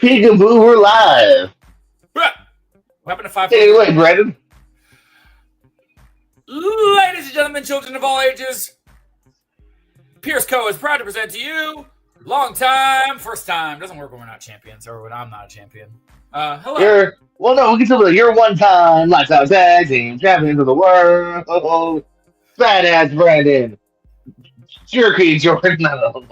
Peekaboo, we're live. What happened to 5? Take it away, Brandon. Ladies and gentlemen, children of all ages, Pierce Co. is proud to present to you long time, first time. Doesn't work when we're not champions or when I'm not a champion. Hello. We can still be you're one-time lifestyle tag team champions of the world. Badass Brandon. Jerky Jordan Owens.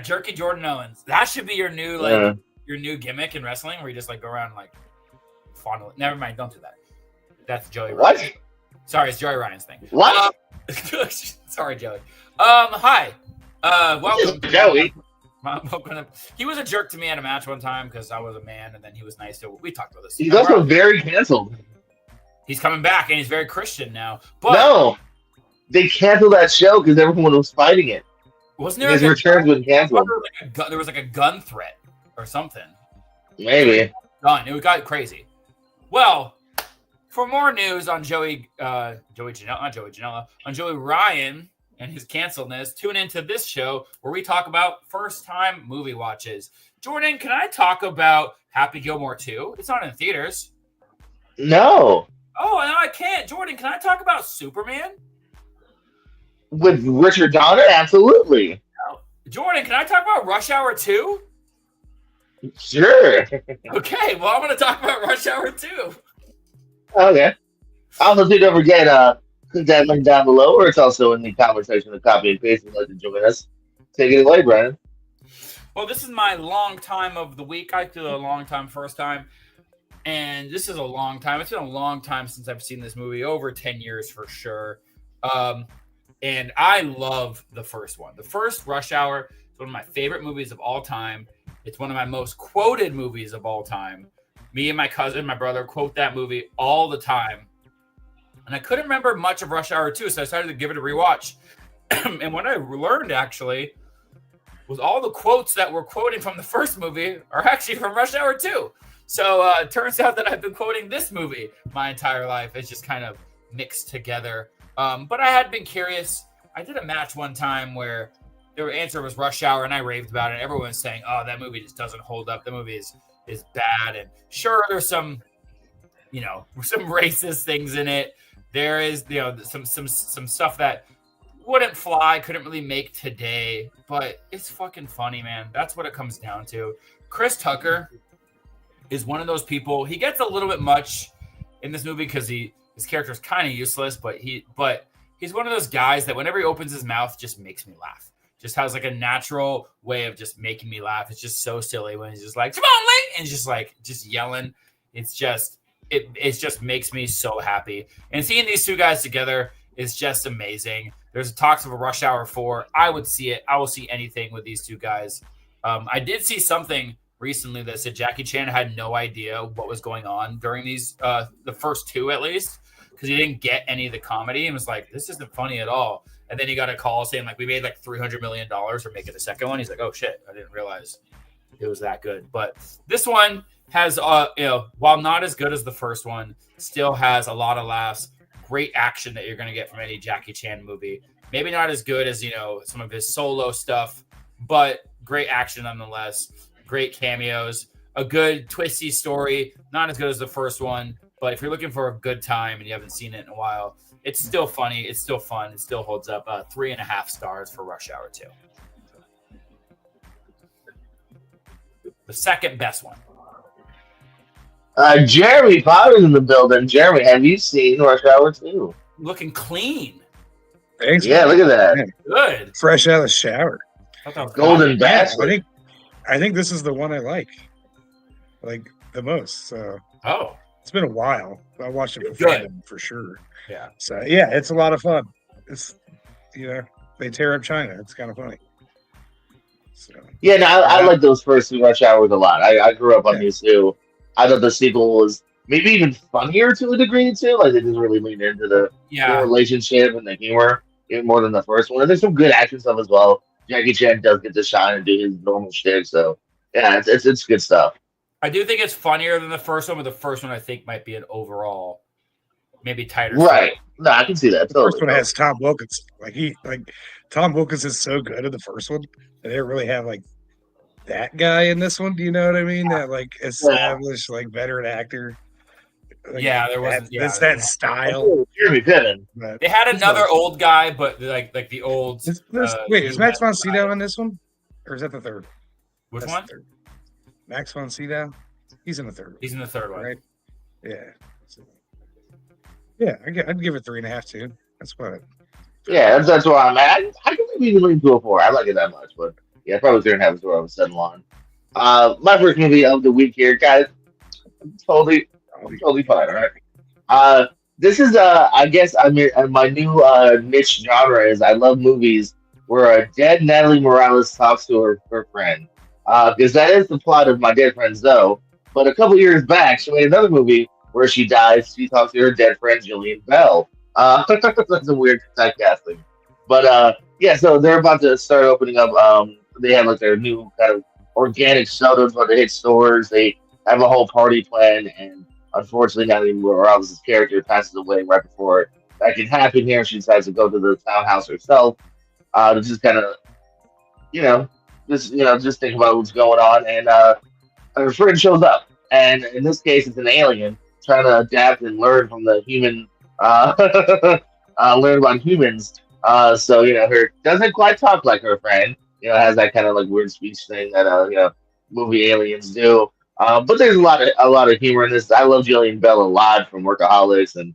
Jerky Jordan Owens. That should be your new your new gimmick in wrestling, where you just go around and fondle it. Never mind, don't do that. That's Joey Ryan. What? Sorry, it's Joey Ryan's thing. What? Sorry, Joey. Hi. Welcome, Joey. He was a jerk to me at a match one time because I was a man, and then he was nice to. We talked about this. He's also very canceled. He's coming back, and he's very Christian now. But no, they canceled that show because everyone was fighting it. Wasn't there? His returns were canceled. There was a gun threat or something. Maybe. It got crazy. Well, for more news on Joey Ryan and his canceledness, tune into this show where we talk about first-time movie watches. Jordan, can I talk about Happy Gilmore 2? It's not in theaters. No. Oh, no, I can't. Jordan, can I talk about Superman? With Richard Donner? Absolutely. No. Jordan, can I talk about Rush Hour 2? Sure. Okay, well, I'm going to talk about Rush Hour 2. Okay. Also, don't forget, click that link down below, or it's also in the conversation of copy and paste. If you'd like to join us. Take it away, Brandon. Well, this is my long time of the week. I do a long time first time, and this is a long time. It's been a long time since I've seen this movie, over 10 years for sure. And I love the first one. The first Rush Hour is one of my favorite movies of all time. It's one of my most quoted movies of all time. Me and my cousin, my brother, quote that movie all the time. And I couldn't remember much of Rush Hour 2, so I started to give it a rewatch. And what I learned, actually, was all the quotes that were quoted from the first movie are actually from Rush Hour 2. So it turns out that I've been quoting this movie my entire life. It's just kind of mixed together. But I had been curious. I did a match one time where their answer was Rush Hour, and I raved about it. Everyone was saying, oh, that movie just doesn't hold up. The movie is bad. And sure, there's some racist things in it. There is, some stuff that wouldn't fly, couldn't really make today, but it's fucking funny, man. That's what it comes down to. Chris Tucker is one of those people. He gets a little bit much in this movie because his character is kind of useless, but he's one of those guys that whenever he opens his mouth, just makes me laugh. Just has a natural way of just making me laugh. It's just so silly when he's just like, "Come on, Lee!" and just yelling. It just makes me so happy. And seeing these two guys together is just amazing. There's talks of a Rush Hour 4. I would see it. I will see anything with these two guys. I did see something recently that said Jackie Chan had no idea what was going on during these, the first two at least, because he didn't get any of the comedy and was like, this isn't funny at all. And then he got a call saying we made $300 million for making the second one. He's like, oh shit, I didn't realize it was that good. But this one has, while not as good as the first one, still has a lot of laughs, great action that you're going to get from any Jackie Chan movie. Maybe not as good as, some of his solo stuff, but great action nonetheless. Great cameos, a good twisty story, not as good as the first one, but if you're looking for a good time and you haven't seen it in a while, it's still funny, it's still fun, it still holds up. 3.5 stars for Rush Hour 2. The second best one. Jeremy Potter's in the building. Jeremy, have you seen Rush Hour 2? Looking clean. Thanks. Yeah, man. look at that. Man. Good. Fresh out of the shower. Golden Bastard. I think this is the one I like the most. So it's been a while. I watched it for sure. Yeah. So yeah, it's a lot of fun. It's they tear up China. It's kind of funny. So yeah, no, I like those first two Rush Hours a lot. I grew up on these two. I thought the sequel was maybe even funnier to a degree too. They just really leaned into the relationship and the humor even more than the first one. And there's some good action stuff as well. Jackie Chan does get to shine and do his normal shit. So yeah, it's good stuff. I do think it's funnier than the first one, but the first one I think might be an overall maybe tighter. Right. No, I can see that. The first one has Tom Wilkins. Tom Wilkins is so good in the first one. They didn't really have that guy in this one. Do you know what I mean? That like established like veteran actor. Like, there wasn't. That style. Jeremy Piven. They had another old guy, but like the old. Is Max von Sydow in this one, or is that the third? Which one? Max von Sydow. He's in the third. He's in the third one, right? Yeah. Yeah, I'd give it 3.5 too. That's what. Yeah, that's why I'm at. I can maybe lean to a 4. I like it that much, but yeah, probably 3.5 is where I was settling on. My first movie of the week here, guys. Totally fine. All right. This is I guess my new niche genre is I love movies where a dead Natalie Morales talks to her friend. Because that is the plot of My Dead Friend Zoe. But a couple years back, she made another movie where she dies. She talks to her dead friend Jillian Bell. That's a weird typecasting. But yeah, so they're about to start opening up. They have like their new kind of organic sodas about to hit stores. They have a whole party plan, and unfortunately, Natalie Morales' character passes away right before that can happen here. She decides to go to the townhouse herself to just kind of, just think about what's going on. And her friend shows up, and in this case, it's an alien trying to adapt and learn from the human, learn about humans. So her doesn't quite talk like her friend. Has that kind of like weird speech thing that movie aliens do. But there's a lot of humor in this. I love Jillian Bell a lot from Workaholics and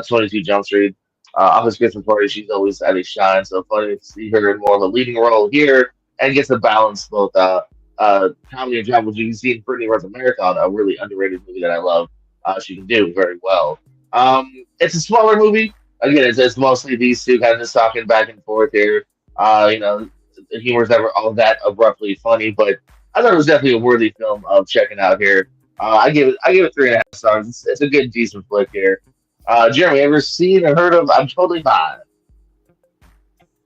22 Jump Street. Office Christmas Party, she's always at a shine. So funny to see her in more of a leading role here and gets to balance both comedy and drama, which you can see in Brittany Runs a Marathon, a really underrated movie that I love. She can do very well. It's a smaller movie. Again, it's mostly these two kind of just talking back and forth here. The humor's never all that abruptly funny, but I thought it was definitely a worthy film of checking out here. I give it 3.5 stars. It's a good, decent flick here. Jeremy, ever seen or heard of I'm Totally Fine?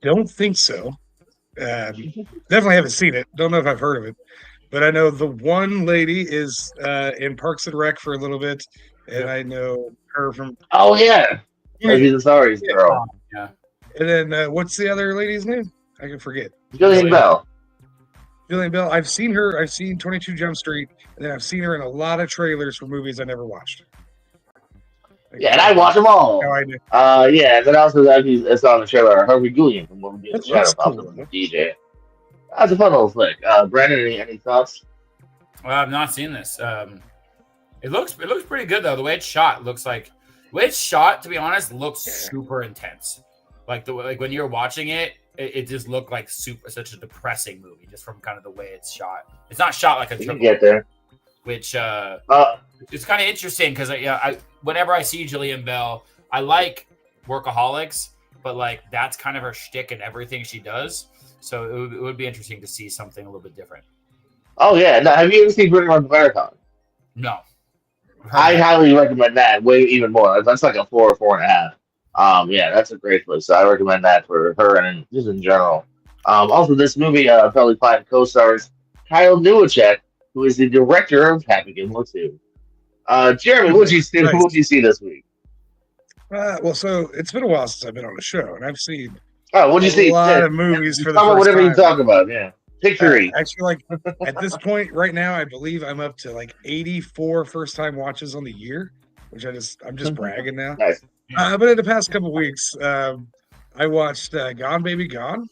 Don't think so. Definitely haven't seen it. Don't know if I've heard of it, but I know the one lady is in Parks and Rec for a little bit, and I know her from. Oh yeah, she's a sorry girl. Yeah. And then what's the other lady's name? I can forget. Jillian Bell. Jillian Bell. I've seen her. I've seen 22 Jump Street, and then I've seen her in a lot of trailers for movies I never watched. Yeah, and I watch them all. Yeah, and then also it's on the trailer. Harvey Guillen from Movie in the Shadow cool. DJ. That's a fun little flick. Brandon, any thoughts? Well, I've not seen this. It looks pretty good though. The way it's shot looks like to be honest, looks super intense. Like when you're watching it, it just looked like such a depressing movie just from kind of the way it's shot. It's not shot like a triple. Get there. Which it's kind of interesting because whenever I see Jillian Bell, I like Workaholics, but like that's kind of her shtick in everything she does. So it would be interesting to see something a little bit different. Oh yeah, now have you ever seen Brittany Runs a Marathon? No. I highly recommend that. Way even more. That's like a 4 or 4.5. Yeah, that's a great flick. So I recommend that for her and just in general. Also, this movie, Totally Fine co-stars Kyle Newacheck, who is the director of Happy Gilmore 2. Jeremy, what did you see this week? Well, so it's been a while since I've been on a show, and I've seen what did you see? A lot of movies for the first whatever time. You talk about, yeah. Pick 3. Actually, like at this point right now, I believe I'm up to like 84 first-time watches on the year, which I'm just bragging now. Nice. But in the past couple of weeks, I watched Gone Baby Gone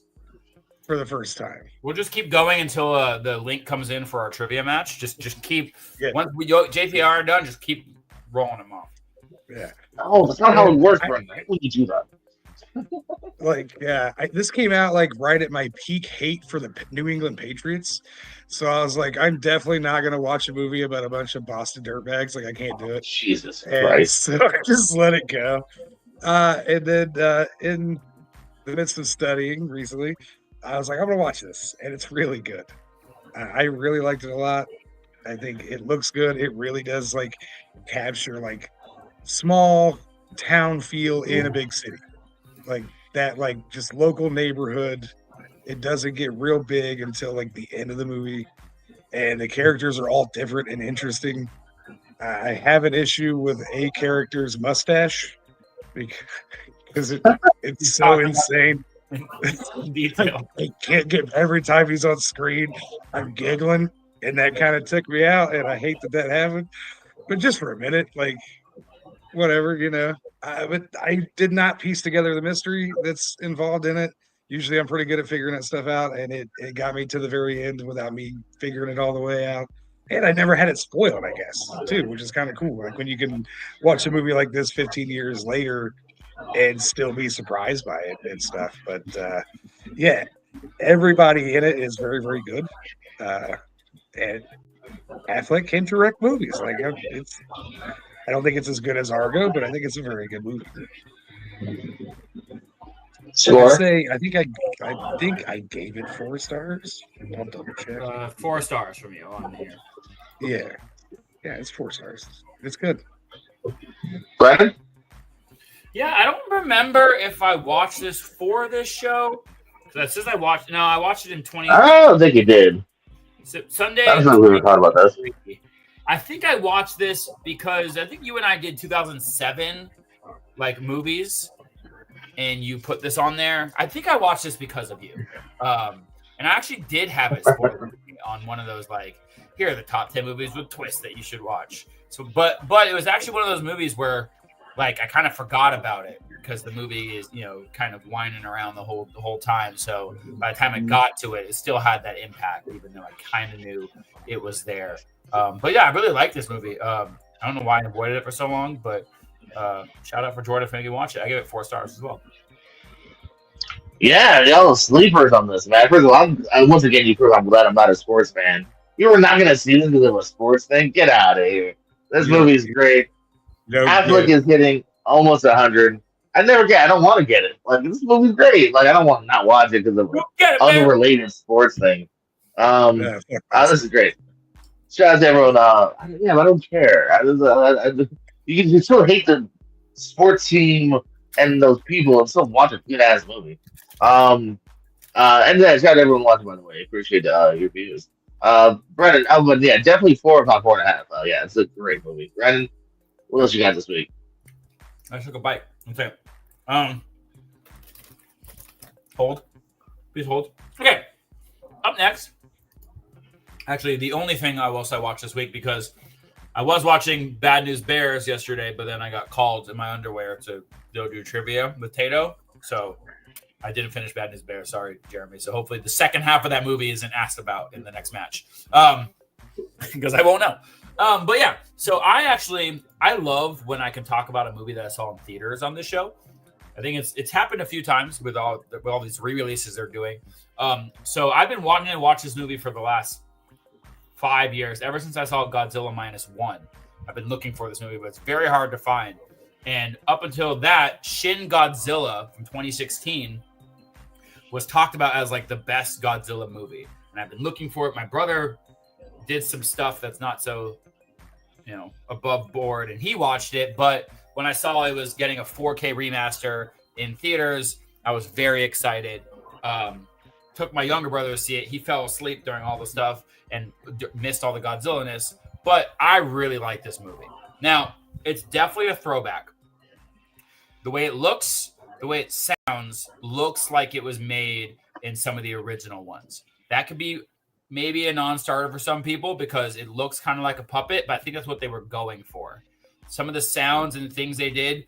for the first time. We'll just keep going until the link comes in for our trivia match. Just keep once we go JPR are done, just keep rolling them off. Yeah. Oh, that's not how it works, right? Why would you do that? This came out like right at my peak hate for the New England Patriots. So I was like, I'm definitely not going to watch a movie about a bunch of Boston dirtbags. Like, I can't do it. Jesus Christ. So I just let it go. And then in the midst of studying recently, I was like, I'm going to watch this. And it's really good. I really liked it a lot. I think it looks good. It really does like capture like small town feel in a big city. Like that, like just local neighborhood. It doesn't get real big until like the end of the movie, and the characters are all different and interesting. I have an issue with a character's mustache because it's so insane. in detail. I can't get every time he's on screen, I'm giggling, and that kind of took me out. And I hate that happened, but just for a minute, like whatever, but I did not piece together the mystery that's involved in it. Usually, I'm pretty good at figuring that stuff out, and it got me to the very end without me figuring it all the way out. And I never had it spoiled, I guess, too, which is kind of cool. Like when you can watch a movie like this 15 years later and still be surprised by it and stuff. But yeah, everybody in it is very, very good. And Affleck can direct movies. Like I don't think it's as good as Argo, but I think it's a very good movie. Sure. I think I gave it 4 stars. I'll double check. 4 stars from you on here. Yeah, it's 4 stars. It's good. Brandon? Yeah, I don't remember if I watched this for this show. That says I watched. No, I watched it in 20. I don't think you did. Sunday. I was not really talking about this. I think I watched this because I think you and I did 2007 like movies, and you put this on there. I think I watched this because of you, and I actually did have it spoiled on one of those like, here are the top 10 movies with twists that you should watch. So, but it was actually one of those movies where like I kind of forgot about it because the movie is kind of whining around the whole time. So by the time I got to it, it still had that impact, even though I kind of knew it was there. But yeah, I really like this movie. I don't know why I avoided it for so long, but shout out for Jordan for making me watch it. I give it 4 stars as well. Yeah, y'all sleepers on this, man. First of all, once again, you prove I'm glad I'm not a sports fan. You were not going to see this because of a sports thing? Get out of here. This movie's great. Affleck is hitting almost 100. I don't want to get it. Like, this movie's great. Like, I don't want to not watch it because of an unrelated sports thing. This is great. Shout out to everyone. I don't care. You can still hate the sports team and those people and still watch a good ass movie. And then shout out to everyone watching, by the way. Appreciate your views. Brennan, but yeah, definitely 4 about 4.5. Yeah, it's a great movie. Brennan, what else you got this week? I took a bite. Okay. Hold. Please hold. Okay. Up next. Actually, the only thing I will say I watched this week, because I was watching Bad News Bears yesterday, but then I got called in my underwear to go do trivia with Tato. So I didn't finish Bad News Bears. Sorry, Jeremy. So hopefully the second half of that movie isn't asked about in the next match. Because I won't know. But yeah, so I love when I can talk about a movie that I saw in theaters on this show. I think it's happened a few times with all these re-releases they're doing. So I've been wanting to watch this movie for the last 5 years, ever since I saw Godzilla -1. I've been looking for this movie, but it's very hard to find. And up until that, Shin Godzilla from 2016 was talked about as like the best Godzilla movie. And I've been looking for it. My brother did some stuff that's not so, above board, and he watched it. But when I saw it was getting a 4K remaster in theaters, I was very excited. Took my younger brother to see it. He fell asleep during all the stuff and missed all the Godzilla-ness. But I really like this movie. Now, it's definitely a throwback. The way it looks, the way it sounds, looks like it was made in some of the original ones. That could be maybe a non-starter for some people because it looks kind of like a puppet, but I think that's what they were going for. Some of the sounds and things they did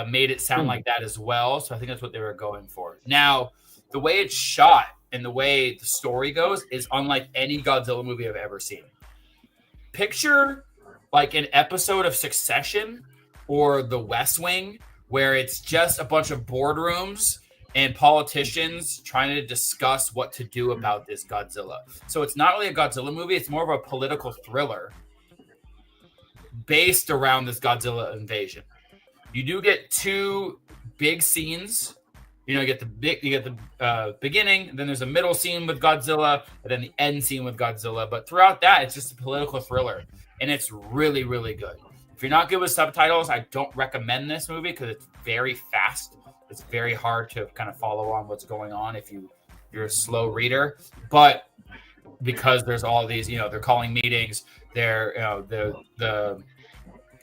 made it sound like that as well, so I think that's what they were going for. Now, the way it's shot and the way the story goes is unlike any Godzilla movie I've ever seen. Picture like an episode of Succession or The West Wing where it's just a bunch of boardrooms and politicians trying to discuss what to do about this Godzilla. So it's not really a Godzilla movie, it's more of a political thriller based around this Godzilla invasion. You do get 2 big scenes. You get the beginning, and then there's a middle scene with Godzilla, and then the end scene with Godzilla. But throughout that, it's just a political thriller, and it's really, really good. If you're not good with subtitles, I don't recommend this movie because it's very fast. It's very hard to kind of follow on what's going on if you're a slow reader. But because there's all these, they're calling meetings, the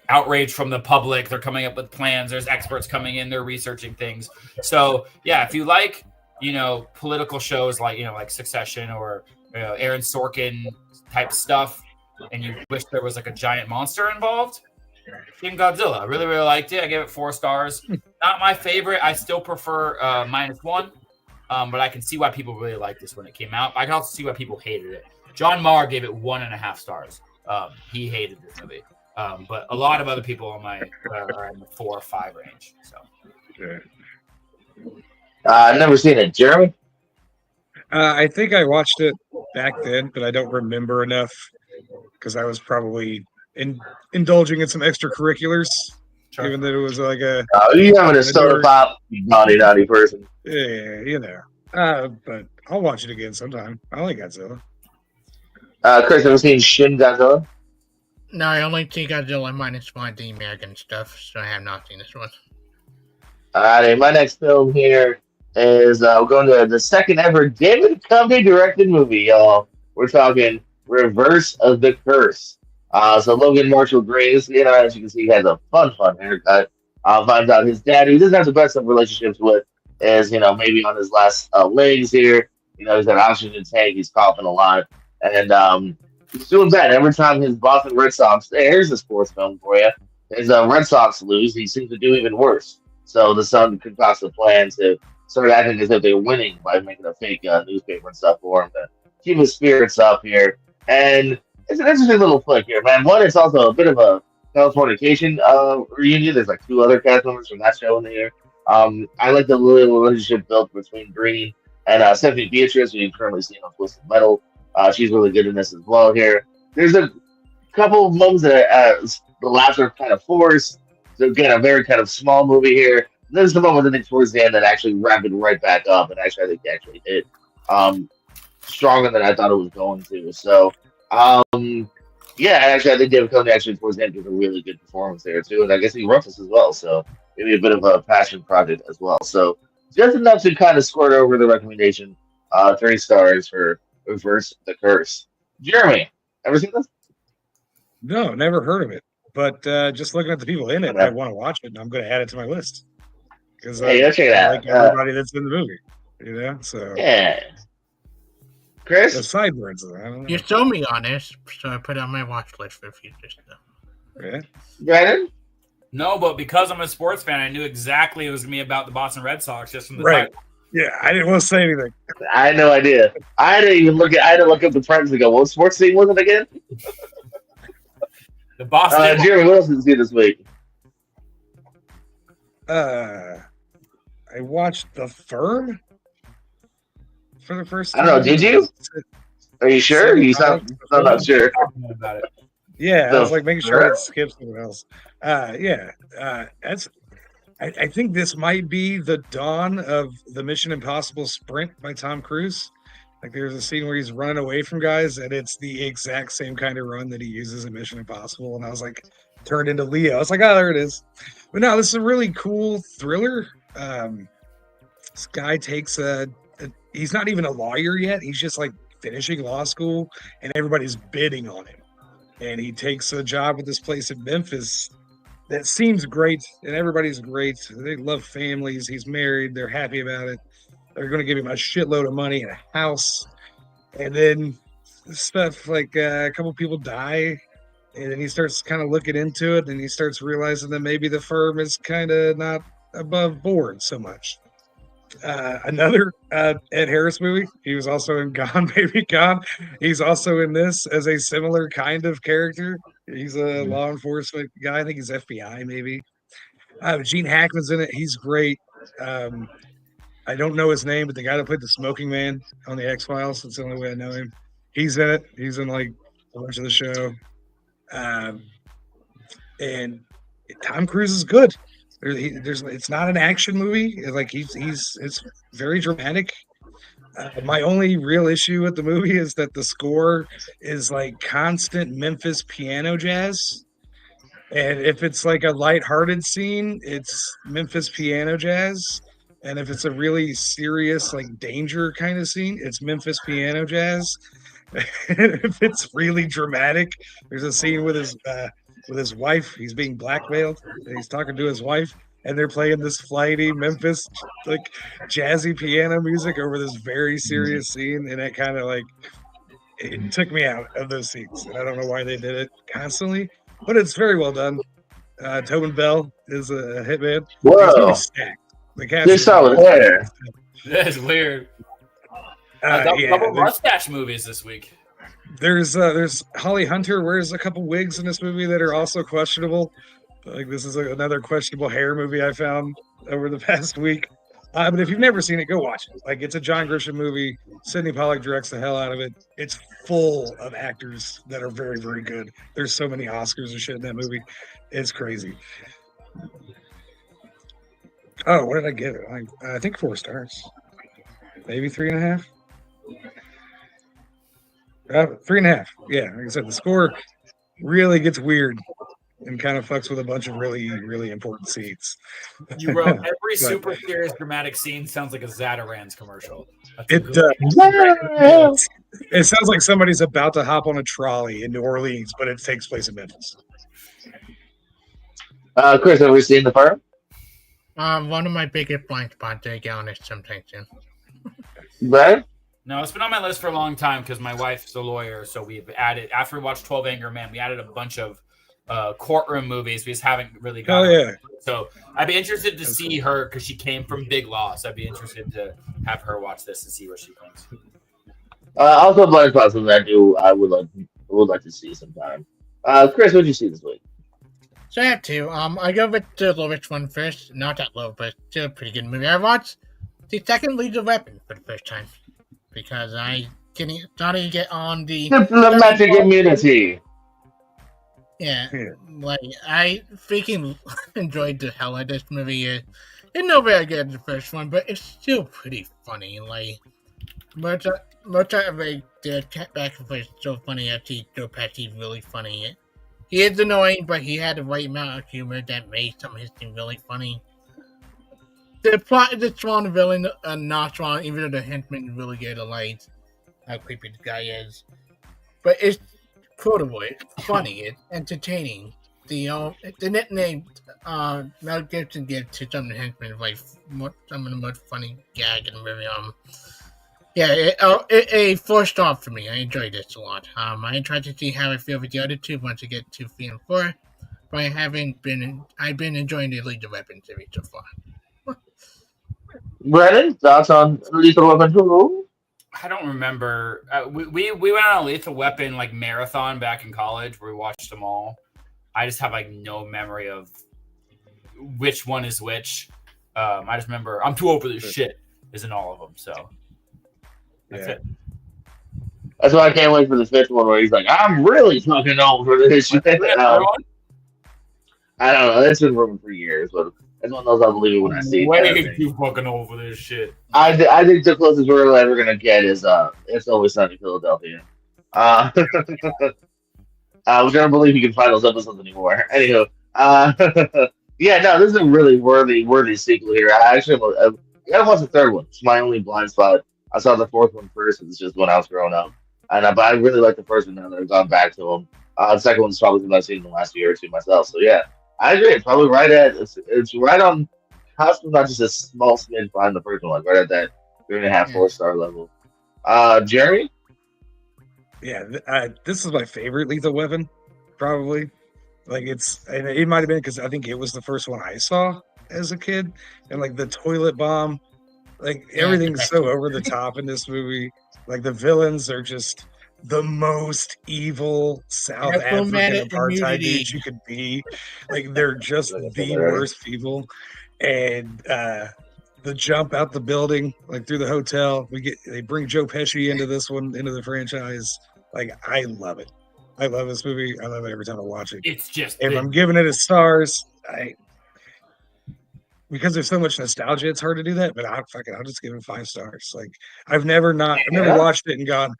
outrage from the public, they're coming up with plans, there's experts coming in, they're researching things. So yeah, if you like political shows like Succession or Aaron Sorkin type stuff, and you wish there was like a giant monster involved, Shin Godzilla. I really, really liked it. I gave it 4 stars. Not my favorite. I still prefer -1, but I can see why people really liked this when it came out. I can also see why people hated it. John Marr gave it 1.5 stars. He hated this movie. But a lot of other people on my are in the 4 or 5 range. So, I've never seen it. Jeremy? I think I watched it back then, but I don't remember enough because I was probably indulging in some extracurriculars, given that it was like a. Oh, you having a soda pop, you naughty person. Yeah, but I'll watch it again sometime. I like Godzilla. Chris, ever seen Shin Godzilla? No, I only see Godzilla -1, the American stuff, so I have not seen this one. Alright, my next film here is we're going to the second ever David Duchovny directed movie, y'all. We're talking Reverse of the Curse. So Logan Marshall Graves, as you can see, he has a fun haircut. Finds out his dad, who he doesn't have the best of relationships with, is, maybe on his last legs here. He's got oxygen tank, he's coughing a lot. And he's doing bad. Every time his Boston Red Sox, here's a sports film for you, his Red Sox lose, he seems to do even worse. So the son concocts a plan to start acting as if they're winning by making a fake newspaper and stuff for him to keep his spirits up here. And it's an interesting little flick here, man. One, it's also a bit of a Californication reunion. There's like 2 other cast members from that show in there. I like the little relationship built between Green and Stephanie Beatriz, who you've currently seen on Twisted Metal. She's really good in this as well here. There's a couple of moments that the laughs are kind of forced. So again, a very kind of small movie here. There's the moment I think towards the end that actually wrapped it right back up, and actually I think it actually hit stronger than I thought it was going to. So actually I think David Duchovny actually towards the end did a really good performance there too, and I guess he wrote this as well. So maybe a bit of a passion project as well. So just enough to kind of squirt over the recommendation. 3 stars for Reverse the Curse. Jeremy, ever seen this? No, never heard of it. But just looking at the people in it, I want to watch it, and I'm going to add it to my list because check it out. I like everybody that's in the movie. So Chris, the sideburns. I don't know. You sold me on this, so I put it on my watch list for future stuff. Yeah, Brandon. No, but because I'm a sports fan, I knew exactly it was going to be about the Boston Red Sox just from the right. title. Yeah, I didn't want to say anything. I had no idea. I had to look up the premise and go, what sports team was it again? The Boston. Jeremy, what else did you see this week? I watched The Firm for the first time. I don't know. Did you? Are you sure? You sound not sure. About it. Yeah, I was like making sure I didn't skip something else. I think this might be the dawn of the Mission Impossible Sprint by Tom Cruise. Like there's a scene where he's running away from guys, and it's the exact same kind of run that he uses in Mission Impossible. And I was like, turned into Leo. I was like, oh, there it is. But no, this is a really cool thriller. This guy takes he's not even a lawyer yet. He's just like finishing law school, and everybody's bidding on him. And he takes a job at this place in Memphis that seems great, and everybody's great. They love families. He's married. They're happy about it. They're going to give him a shitload of money and a house. And then stuff like a couple people die, and then he starts kind of looking into it, and he starts realizing that maybe the firm is kind of not above board so much. Another Ed Harris movie. He was also in Gone Baby Gone. He's also in this as a similar kind of character. He's a law enforcement guy. I think he's FBI maybe. Gene Hackman's in it. He's great. I don't know his name, but the guy that played the smoking man on the X-Files, that's the only way I know him. He's in it. He's in like a bunch of the show. And Tom Cruise is good. It's not an action movie. Like it's very dramatic. My only real issue with the movie is that the score is like constant Memphis piano jazz. And if it's like a lighthearted scene, it's Memphis piano jazz. And if it's a really serious, like danger kind of scene, it's Memphis piano jazz. If it's really dramatic, there's a scene with his wife. He's being blackmailed. He's talking to his wife, and they're playing this flighty Memphis like jazzy piano music over this very serious scene, and it kind of like it took me out of those scenes, and I don't know why they did it constantly, but it's very well done. Tobin Bell is a hitman. Whoa! They saw it there. That's weird. A couple mustache movies this week. There's Holly Hunter wears a couple wigs in this movie that are also questionable. Like this is another questionable hair movie I found over the past week. But if you've never seen it, go watch it. Like it's a John Grisham movie. Sidney Pollack directs the hell out of it. It's full of actors that are very, very good. There's so many Oscars and shit in that movie. It's crazy. Oh, what did I give it? I think 4 stars. Maybe 3.5. 3.5. Yeah, like I said, the score really gets weird and kind of fucks with a bunch of really, really important scenes. You wrote every super serious dramatic scene sounds like a Zatarans commercial. It does. It sounds like somebody's about to hop on a trolley in New Orleans, but it takes place in Memphis. Chris, have we seen The Firm? One of my biggest blind spots, to get honest, sometime soon. Brad? No, it's been on my list for a long time because my wife's a lawyer, so we've added, after we watched 12 Angry Men, we added a bunch of courtroom movies. We just haven't really got it. So I'd be interested to see her because she came from Big Loss. I'd be interested to have her watch this and see what she thinks. Also, blind spots that I would like to see sometime. Chris, what did you see this week? So I have 2. I go with the lowest one first. Not that low, but still a pretty good movie. I watched the second Lethal Weapon for the first time because I thought I'd get on the diplomatic immunity. Yeah, like I freaking enjoyed the hell out of this movie. It's not very good as the first one, but it's still pretty funny. Like much of it, the back and forth is so funny. I see Joe Pesci's really funny. He is annoying, but he had the right amount of humor that made some of his things really funny. The plot is the strong villain, not strong, even though the henchman is really good at like how creepy the guy is. But it's quotable, it's funny, it's entertaining. The nickname Mel Gibson gives to some of the henchmen is like some of the most funny gags in the movie. A 4-star for me. I enjoyed this a lot. I tried to see how I feel with the other 2 once I get to 3 and 4, but I've been enjoying the Lethal Weapon series so far. Brennan, thoughts on Lethal Weapon 2? I don't remember. We went on a Lethal Weapon like marathon back in college where we watched them all. I just have like no memory of which one is which. I just remember I'm too over this shit isn't all of them. So that's it. That's why I can't wait for the 5th one where he's like, I'm really fucking old for this shit. I don't know. That's been rumored for years, but it's one of those I believe it when I see it. Way too fucking old for this shit. I think the closest we're ever gonna get is It's Always Sunny in Philadelphia. We don't believe you can find those episodes anymore. Anywho, yeah, no, this is a really worthy sequel here. I actually gotta watch the 3rd one. It's my only blind spot. I saw the 4th one first. It's just when I was growing up, but I really like the 1st one now that I've gone back to them. The 2nd one's probably the I've seen in the last year or 2 myself. So yeah, I agree. It's probably it's right on cusp, not just a small smidge behind the 1st one, like right at that 3.5, 4-star level. Jeremy? Yeah, this is my favorite Lethal Weapon, probably. Like it might have been because I think it was the first one I saw as a kid, and like the toilet bomb, like everything's so over the top in this movie. Like the villains are just the most evil South African apartheid dudes you could be. Like they're just the worst people. And the jump out the building, like through the hotel, they bring Joe Pesci into this one, into the franchise. Like I love it. I love this movie. I love it every time I watch it. It's just if I'm giving it a stars, because there's so much nostalgia, it's hard to do that. But I'll just give it 5 stars. Like I've never watched it and gone,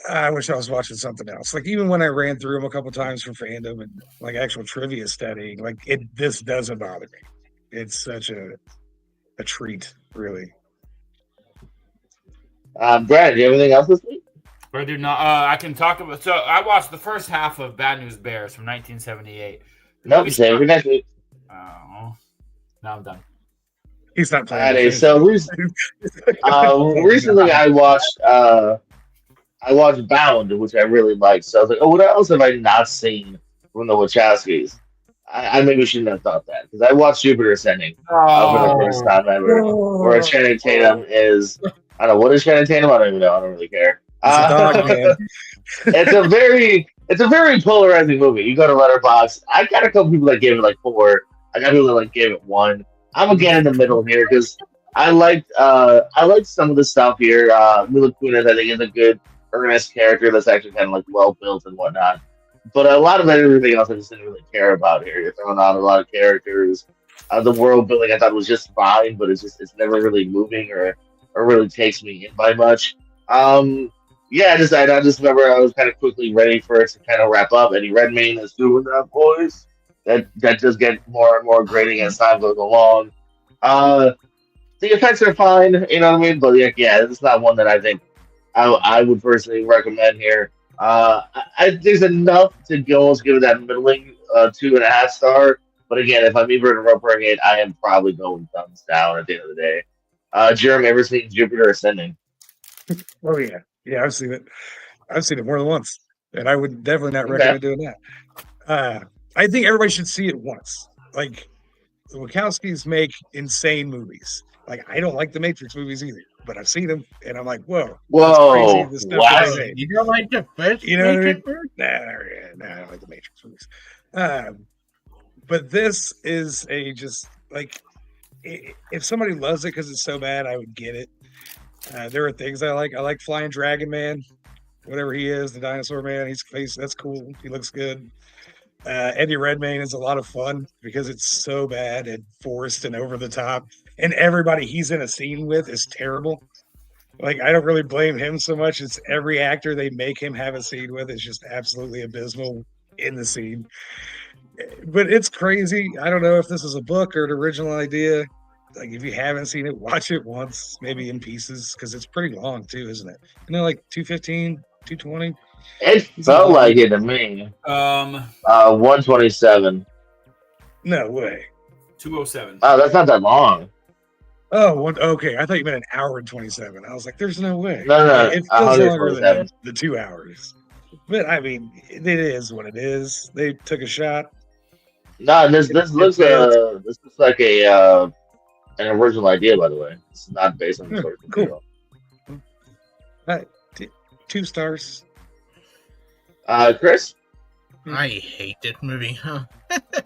I wish I was watching something else. Like even when I ran through them a couple times for fandom and like actual trivia studying, like this doesn't bother me. It's such a treat, really. Brad, do you have anything else this week? I do not. I can talk about. So I watched the first half of Bad News Bears from 1978. Nope, save it next week. Oh, Now I'm done. He's not playing. Alright, so recently I watched Bound, which I really liked. So I was like, oh, what else have I not seen from the Wachowskis? I maybe shouldn't have thought that because I watched Jupiter Ascending for the first time ever, where Channing Tatum is. I don't know what is Channing Tatum. I don't even know. I don't really care. He's a dog, man. It's a very polarizing movie. You go to Letterboxd. I got a couple people that gave it like 4. I got people that like gave it 1. I'm again in the middle here because I liked some of the stuff here. Mila Kunis, I think, is a good earnest character that's actually kind of like well built and whatnot. But a lot of everything else I just didn't really care about here. You're throwing out a lot of characters. The world building I thought was just fine, but it's never really moving or really takes me in by much. Yeah, I just remember I was kind of quickly ready for it to kind of wrap up. Eddie Redmayne is doing that voice. That just get more and more grating as time goes along. The effects are fine, you know what I mean? But yeah, it's not one that I think I would personally recommend here. There's enough to go almost give it that middling 2.5 star. But again, if I'm even referring it, I am probably going thumbs down at the end of the day. Jeremy, ever seen Jupiter Ascending? Oh yeah, I've seen it. I've seen it more than once, and I would definitely not recommend doing that. I think everybody should see it once. Like the Wachowskis make insane movies. Like I don't like the Matrix movies either, but I've seen them, and I'm like, whoa, crazy, the stuff that they made. You don't like the first Matrix? Nah, I don't like the Matrix movies. But this is just like if somebody loves it because it's so bad, I would get it. There are things I like. I like Flying Dragon Man, whatever he is, the dinosaur man. That's cool. He looks good. Eddie Redmayne is a lot of fun because it's so bad and forced and over the top, and everybody he's in a scene with is terrible. Like I don't really blame him so much. It's every actor they make him have a scene with is just absolutely abysmal in the scene. But it's crazy. I don't know if this is a book or an original idea. Like if you haven't seen it, watch it once, maybe in pieces, because it's pretty long too, isn't it? You know, like 215, 220. It felt like it to me. 127. No way. 207. Oh, that's not that long. Oh, okay. I thought you meant an hour and 27. I was like, there's no way. No. It feels longer than the 2 hours. But I mean, it is what it is. They took a shot. No, this looks like an original idea, by the way. It's not based on the source material. Cool. 2 stars. Chris? I hate this movie.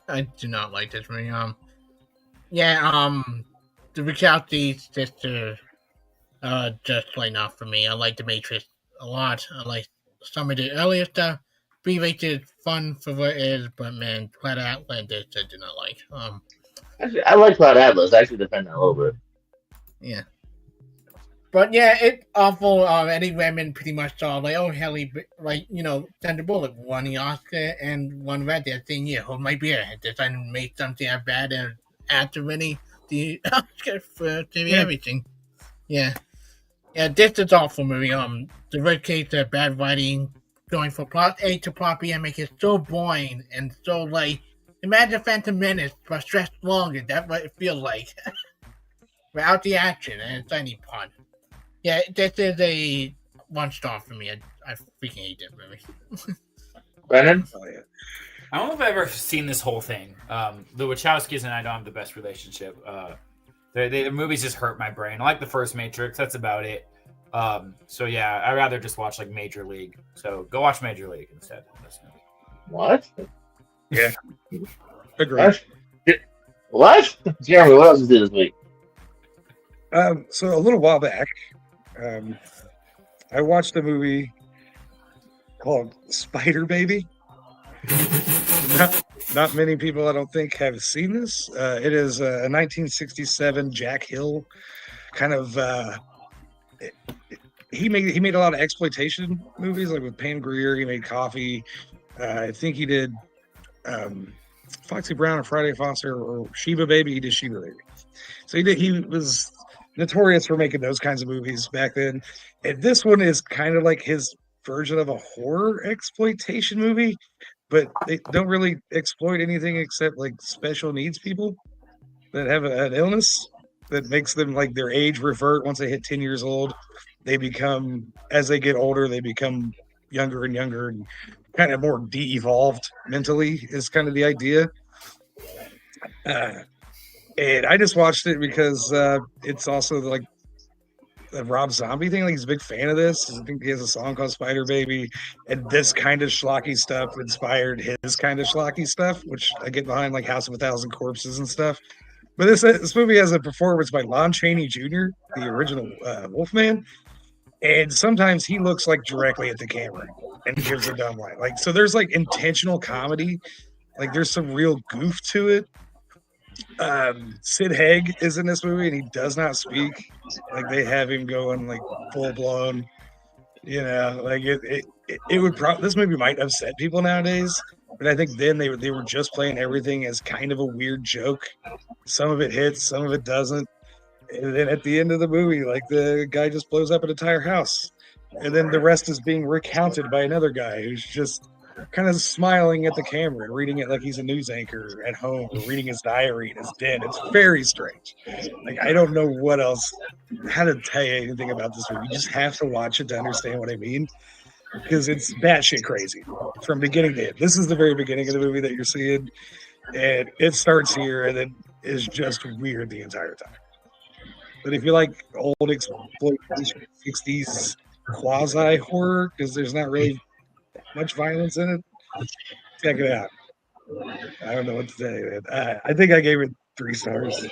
I do not like this movie. The Wachowskis just like not for me. I like The Matrix a lot. I like some of the earlier stuff. Remake is fun for what it is, but man, Cloud Atlas I do not like. Actually, I like Cloud Atlas. I actually defend that a little bit. Yeah. But yeah, it's awful. Eddie Redmayne pretty much saw like, oh, Haley, like, Sandra Bullock won the Oscar and won Red that same year. Hold my beer. I decided to make something as bad as after winning the Oscar for everything. Yeah. Yeah, this is awful movie. The red case of bad writing, going from plot A to plot B, and make it so boring and so like, imagine Phantom Menace but stretched longer. That's what it feels like. Without the action and a tiny plot. Yeah, this is a 1 star for me. I freaking hate that movie. Brennan? Oh, yeah. I don't know if I've ever seen this whole thing. The Wachowskis and I don't have the best relationship. The movies just hurt my brain. I like the first Matrix. That's about it. So yeah, I'd rather just watch like Major League. So go watch Major League instead of this movie. What? Yeah. Agreed. What? Jeremy, what else did you do this week? So a little while back, I watched a movie called Spider Baby. Not many people, I don't think, have seen this. It is a 1967 Jack Hill kind of. He made a lot of exploitation movies, like with Pam Grier. He made Coffee. I think he did Foxy Brown and Friday Foster or Sheba Baby. He did Sheba Baby. So he was notorious for making those kinds of movies back then. And this one is kind of like his version of a horror exploitation movie, but they don't really exploit anything except like special needs people. that have an illness that makes them like their age revert once they hit 10 years old. They become, as they get older, they become younger and younger and kind of more de-evolved mentally is kind of the idea. And I just watched it because it's also like the Rob Zombie thing. Like he's a big fan of this. I think he has a song called Spider Baby, and this kind of schlocky stuff inspired his kind of schlocky stuff, which I get behind, like House of a Thousand Corpses and stuff. But this movie has a performance by Lon Chaney Jr., the original Wolfman, and sometimes he looks like directly at the camera and gives a dumb line. Like, so there's like intentional comedy, like there's some real goof to it. Sid Haig is in this movie and he does not speak. Like they have him going like full blown, you know, like it would probably, this movie might upset people nowadays, but I think then they were just playing everything as kind of a weird joke. Some of it hits, some of it doesn't. And then at the end of the movie, like the guy just blows up an entire house. And then the rest is being recounted by another guy who's just kind of smiling at the camera and reading it like he's a news anchor at home or reading his diary in his den. It's very strange. Like, I don't know how to tell you anything about this movie. You just have to watch it to understand what I mean, because it's batshit crazy from beginning to end. This is the very beginning of the movie that you're seeing, and it starts here and then is just weird the entire time. But if you like old exploitation 60s quasi horror, because there's not really much violence in it, check it out. I don't know what to say, man. I think I gave it 3 stars.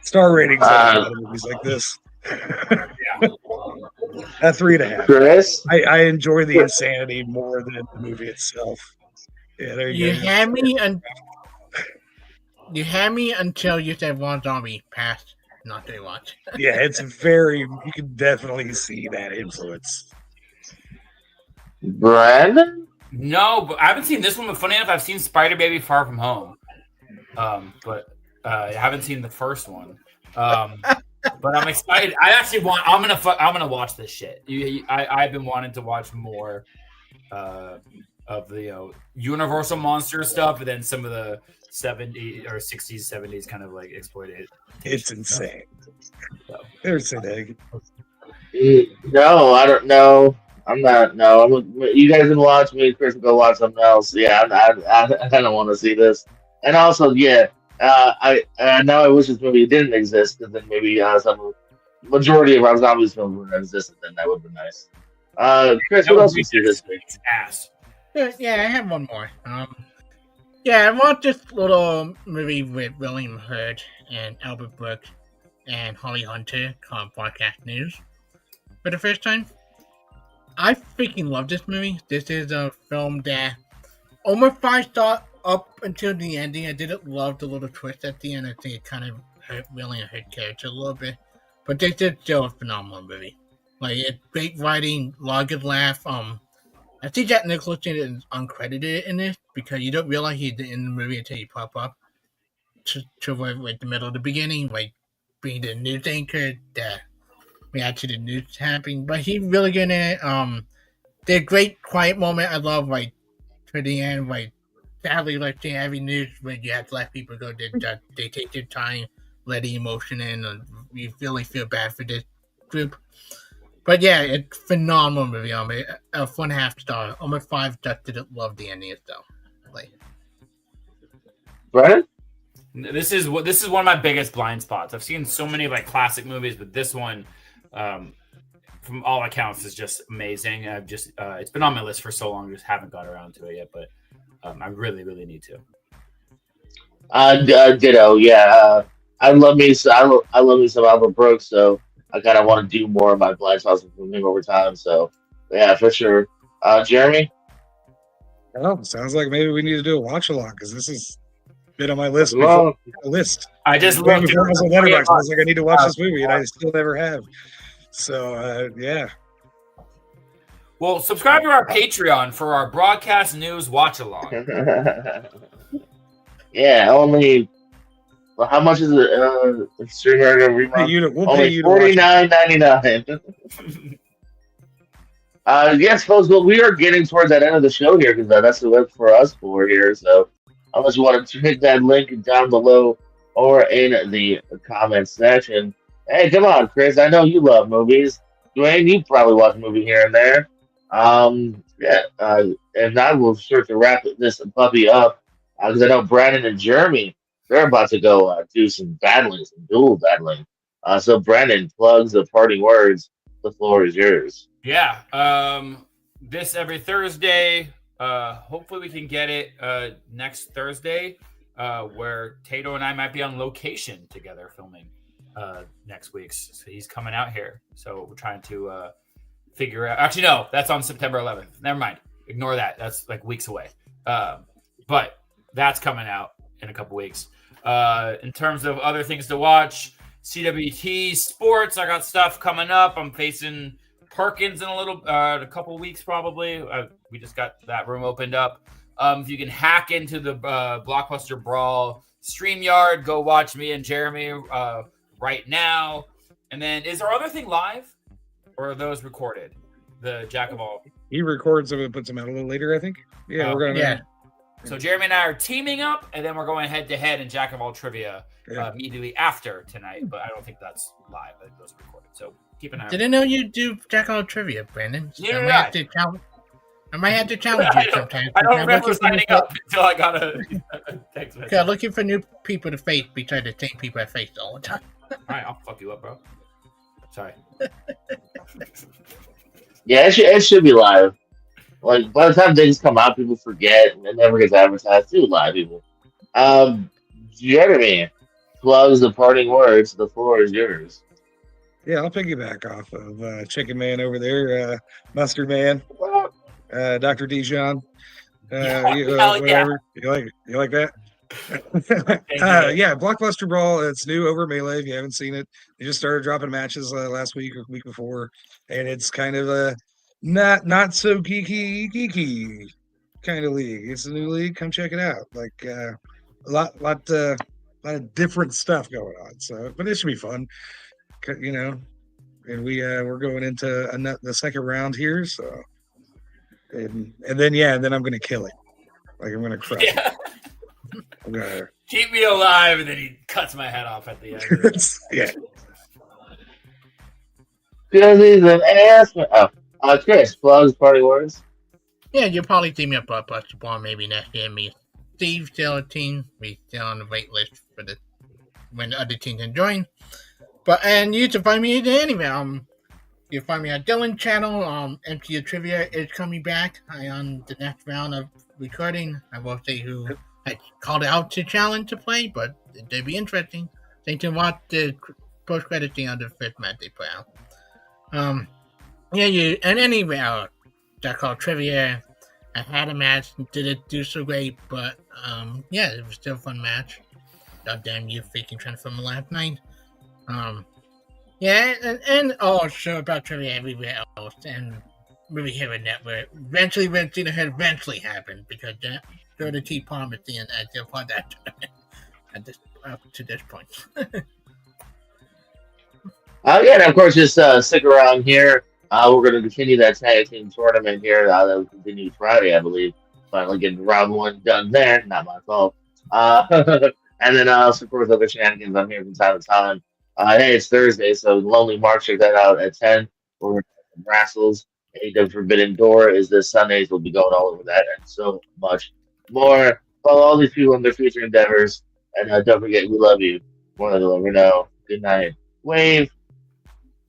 Star ratings on movies like this. At 3.5. Chris? I enjoy the insanity more than the movie itself. Yeah, there you go. You had me until you said Ron Zombie passed not to watch. Yeah, it's very, you can definitely see that influence. Brandon? No, but I haven't seen this one, but funny enough, I've seen Spider Baby Far From Home. But I haven't seen the first one. But I'm excited. I'm gonna watch this shit. I've been wanting to watch more of the Universal monster stuff, and then some of the 70s or 60s, 70s kind of like exploited. It's insane. So. There's an egg. No, I don't know. I'm not. No, you guys can watch me. Chris will go watch something else. Yeah, I don't want to see this. And also, yeah, now I wish this movie didn't exist, because then maybe some majority of our zombies films would have existed. Then that would be nice. Chris, what else you see this week? Ass. Yeah, I have one more. Yeah, I watched this little movie with William Hurt and Albert Brooks and Holly Hunter called Broadcast News for the first time. I freaking love this movie. This is a film that almost 5 stars up until the ending. I didn't love the little twist at the end. I think it kind of hurt William Hurt character a little bit. But this is still a phenomenal movie. Like, it's great writing, a lot of good laugh. I see Jack Nicholson is uncredited in this because you don't realize he's in the movie until you pop up to like the middle of the beginning, like being the news anchor that react to the news happening. But he's really good in it. The great quiet moment I love, like to the end, like sadly, like in every news when you have to let people go, they take their time, let the emotion in, and you really feel bad for this group. But yeah, it's a phenomenal movie. A 4.5 star, almost 5. Just didn't love the ending itself. Like, Brandon? This is one of my biggest blind spots. I've seen so many like classic movies, but this one, from all accounts, is just amazing. I've just it's been on my list for so long, just haven't got around to it yet. But I really, really need to. Ditto. Yeah, I love me some Albert Brooks, so I kind of want to do more of my blind spots from him over time. So, yeah, for sure. Jeremy? Oh, sounds like maybe we need to do a watch along, because this has been on my list before. I just looked before I was on Letterboxd. I was like, I need to watch this movie, and I still never have. So, yeah. Well, subscribe to our Patreon for our broadcast news watch along. Yeah, only. Well, how much is it? Streamer rerun? We'll pay you $49.99. Yes, folks. Well, we are getting towards that end of the show here, because that's the web for us for here. So unless you want to hit that link down below or in the comment section. Hey, come on, Chris. I know you love movies. Dwayne, you probably watch a movie here and there. Yeah, and I will sure to wrap this puppy up because I know Brandon and Jeremy, they're about to go do some battling, some dual battling. So, Brandon, plugs the parting words. The floor is yours. Yeah. This every Thursday. Hopefully we can get it next Thursday, where Tato and I might be on location together filming next week. So he's coming out here. So we're trying to figure out. Actually, no, that's on September 11th. Never mind. Ignore that. That's like weeks away. But that's coming out in a couple weeks. In terms of other things to watch, CWT Sports, I got stuff coming up. I'm facing Perkins in a couple weeks probably. We just got that room opened up. If you can hack into the Blockbuster Brawl StreamYard, go watch me and Jeremy right now. And then, is our other thing live, or are those recorded? The Jack of All. He records them and puts them out a little later, I think. Yeah, we're gonna. Yeah. So Jeremy and I are teaming up, and then we're going head to head in Jack of All Trivia immediately after tonight. But I don't think that's live. I think those are recorded. So keep an eye. Didn't know you do Jack of All Trivia, Brandon. Yeah, I might have to challenge you sometime. I don't remember signing up until I got a text message. Okay, looking for new people to face besides the same people I face all the time. All right, I'll fuck you up, bro. Sorry. Yeah, it should be live. Like, by the time things come out, people forget, and it never gets advertised to live people. Jeremy, plugs the parting words. The floor is yours. Yeah, I'll piggyback off of Chicken Man over there, Mustard Man, Dr. Dijon. Whatever. Yeah. You like that? Yeah, Blockbuster Brawl. It's new over Melee. If you haven't seen it, they just started dropping matches last week or week before, and it's kind of a not so geeky kind of league. It's a new league. Come check it out. Like a lot of different stuff going on. So, but it should be fun, you know. And we're going into the second round here. So, and then I'm gonna kill it. Like I'm gonna crush it. I'm gonna keep me alive, and then he cuts my head off at the end. Yeah. Because he's an ass. Chris, plugs party words. Yeah, you'll probably see me up at Blockbuster Brawl maybe next year. Me, Steve, still a team. We still on the wait list for when the other teams can join. And you can find me anywhere. You find me on Dylan channel. MCU Trivia is coming back. I on the next round of recording. I won't say who I called out to challenge to play, but it'd be interesting. They can watch the post credit scene on the fifth match they put out. Anyway, that called Trivia. I had a match, didn't do so great, but it was still a fun match. God damn you, freaking trying to film it last night. And also about trivia everywhere else, and movie here and network. Eventually, we're seeing it eventually happen because they're the T Palmer thing as they'll part that to this point. And of course, just stick around here. We're going to continue that tag team tournament here. That will continue Friday, I believe. Finally getting round one done there. Not my fault. And then also, of course, other shenanigans I'm here from time to time. Hey, it's Thursday, so Lonely March, check that out at 10. We're going to have some wrestles. AEW Forbidden Door is this Sunday, so we'll be going all over that and so much more. Follow all these people in their future endeavors. And don't forget, we love you more than you'll ever know. Good night. Wave.